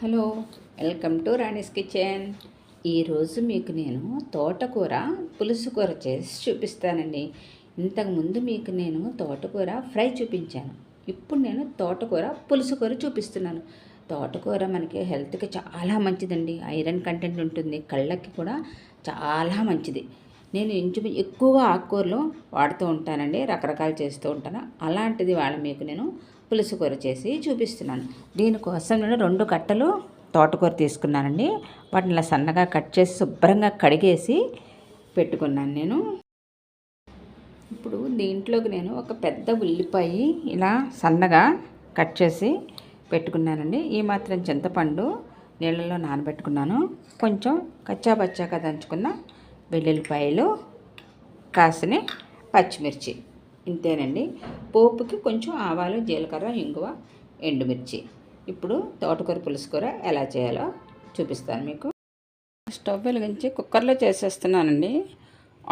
Hello, welcome to Rani's kitchen. ఈరోజు మీకు నేను తోటకూర పులుసు కూర చేసి చూపిస్తానండి. ఇంతకుముందు మీకు నేను తోటకూర ఫ్రై చూపించాను. ఇప్పుడు నేను తోటకూర పులుసు కూర చూపిస్తున్నాను. తోటకూర మనకి హెల్త్కి చాలా మంచిదండి. ఐరన్ కంటెంట్ ఉంటుంది, కళ్ళకి కూడా చాలా మంచిది. నేను ఎక్కువగా ఆకుకూరలు వాడుతూ ఉంటానండి, రకరకాలు చేస్తూ ఉంటాను. అలాంటిది వాళ్ళ మీకు నేను పులుసు కూర చేసి చూపిస్తున్నాను. దీనికోసం నేను 2 కట్టలు తోటకూర తీసుకున్నానండి. వాటిని ఇలా సన్నగా కట్ చేసి శుభ్రంగా కడిగేసి పెట్టుకున్నాను నేను. ఇప్పుడు దీంట్లోకి నేను ఒక పెద్ద ఉల్లిపాయ ఇలా సన్నగా కట్ చేసి పెట్టుకున్నానండి. ఈ మాత్రం చింతపండు నీళ్ళలో నానబెట్టుకున్నాను. కొంచెం కచ్చాపచ్చాగా దంచుకున్న వెల్లుల్లిపాయలు, కాసిన పచ్చిమిర్చి, ఇంతేనండి. పోపుకి కొంచెం ఆవాలు, జీలకర్ర, ఇంగువ, ఎండుమిర్చి. ఇప్పుడు తోటకూర పులుసు కూర ఎలా చేయాలో చూపిస్తాను మీకు. స్టవ్ వెలిగించి కుక్కర్లో చేసేస్తున్నానండి.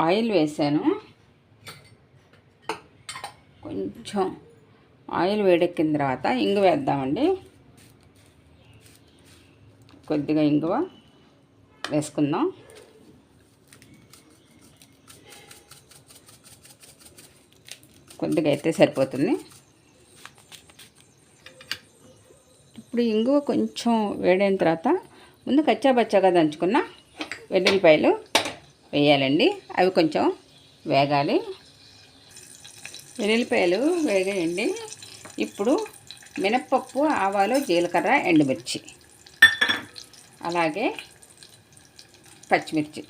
ఆయిల్ వేసాను. కొంచెం ఆయిల్ వేడెక్కిన తర్వాత ఇంగువ వేద్దామండి. కొద్దిగా ఇంగువ వేసుకుందాం. కొద్దిగా అయితే సరిపోతుంది. ఇప్పుడు ఇంగువ కొంచెం వేడైన తర్వాత ముందు కచ్చాబచ్చాగా దంచుకున్న వెల్లుల్లిపాయలు వేయాలండి. అవి కొంచెం వేగాలి. వెల్లుల్లిపాయలు వేగాయండి. ఇప్పుడు మినప్పప్పు, ఆవాలు, జీలకర్ర, ఎండుమిర్చి, అలాగే పచ్చిమిర్చి,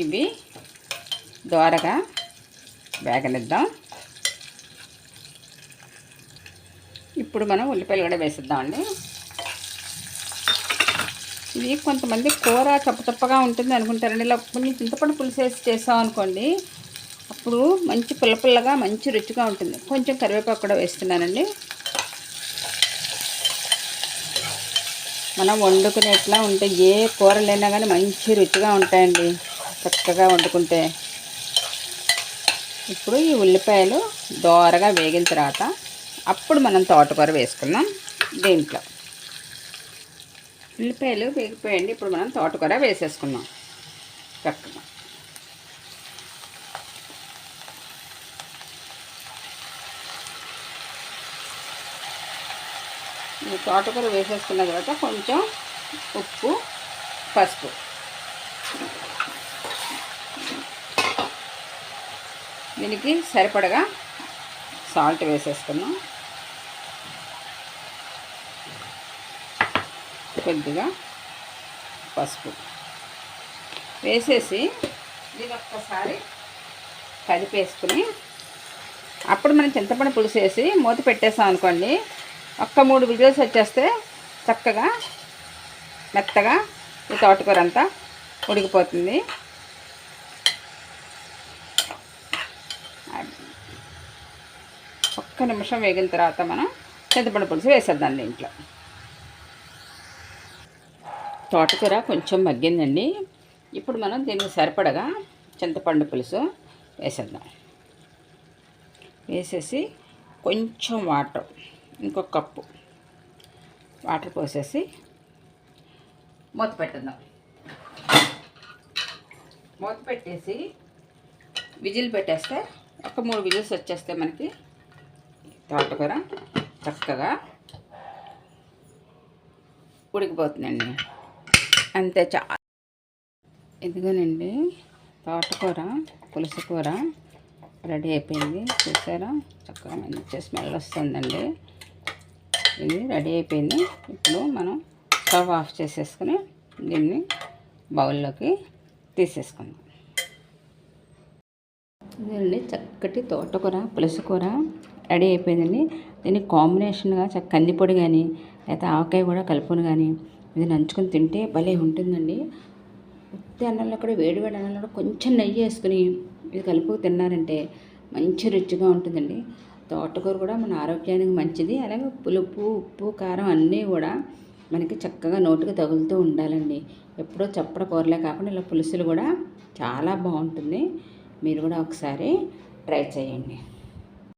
ఇవి దోరగా వేగనిద్దాం. ఇప్పుడు మనం ఉల్లిపాయలు కూడా వేసిద్దామండి. ఇది కొంతమంది కూర చప్పగా ఉంటుంది అనుకుంటారండి. ఇలా కొంచెం చింతపండు పులుసు వేసి చేస్తాం అనుకోండి, అప్పుడు మంచి పుల్లగా మంచి రుచిగా ఉంటుంది. కొంచెం కరివేపాకు కూడా వేస్తున్నానండి. మనం వండుకునేట్లా ఉంటే ఏ కూరలైనా కానీ మంచి రుచిగా ఉంటాయండి, చక్కగా వండుకుంటే. ఇప్పుడు ఈ ఉల్లిపాయలు దోరగా వేగిన తర్వాత అప్పుడు మనం తోటకూర వేసుకుందాం. దీంట్లో ఉల్లిపాయలు వేగిపోయండి. ఇప్పుడు మనం తోటకూర వేసేసుకుందాం చక్కగా. ఈ తోటకూర వేసేసుకున్న తర్వాత కొంచెం ఉప్పు, పసుపు, దీనికి సరిపడగా సాల్ట్ వేసేసుకున్నాం. కొద్దిగా పసుపు వేసేసి దీని ఒక్కసారి కలిపేసుకుని అప్పుడు మనం చింతపండు పులుసు వేసి మూత పెట్టేసాం అనుకోండి, 3 విజిల్స్ వచ్చేస్తే చక్కగా మెత్తగా ఈ తోటకూర అంతా ఉడికిపోతుంది. ఒక్క నిమిషం వేగిన తర్వాత మనం చింతపండు పులుసు వేసేద్దాం. దీంట్లో తోటకూర కొంచెం మగ్గిందండి. ఇప్పుడు మనం దీనికి సరిపడగా చింతపండు పులుసు వేసేద్దాం. వేసేసి కొంచెం వాటర్, ఇంకొక కప్పు వాటర్ పోసేసి మూత పెట్టేద్దాం. మూత పెట్టేసి విజిల్ పెట్టేస్తే 3 విజిల్స్ వచ్చేస్తే మనకి తోటకూర చక్కగా ఉడికిపోతుందండి. అంతే, చాలా. ఇదిగోనండి, తోటకూర పులుసు కూర రెడీ అయిపోయింది. చూసారా, చక్కగా మంచి స్మెల్ వస్తుందండి. ఇది రెడీ అయిపోయింది. ఇప్పుడు మనం స్టవ్ ఆఫ్ చేసేసుకుని దీన్ని బౌల్లోకి తీసేసుకుందాం. ఇదండి చక్కటి తోటకూర పులుసు కూర రెడీ అయిపోయిందండి. దీనికి కాంబినేషన్గా కందిపొడి కానీ లేకపోతే ఆవకాయ కూడా కలుపుకొని కానీ ఇది నంచుకొని తింటే భలే ఉంటుందండి. ఉత్తి అన్నంలో కూడా వేడి అన్నంలో కూడా కొంచెం నెయ్యి వేసుకుని ఇది కలుపుకు తిన్నారంటే మంచి రుచిగా ఉంటుందండి. తోటకూర కూడా మన ఆరోగ్యానికి మంచిది. అలాగే పులుపు, ఉప్పు, కారం అన్నీ కూడా మనకి చక్కగా నోటికి తగులుతూ ఉండాలండి. ఎప్పుడో చప్పడ కూరలే కాకుండా ఇలా పులుసులు కూడా చాలా బాగుంటుంది. మీరు కూడా ఒకసారి ట్రై చేయండి.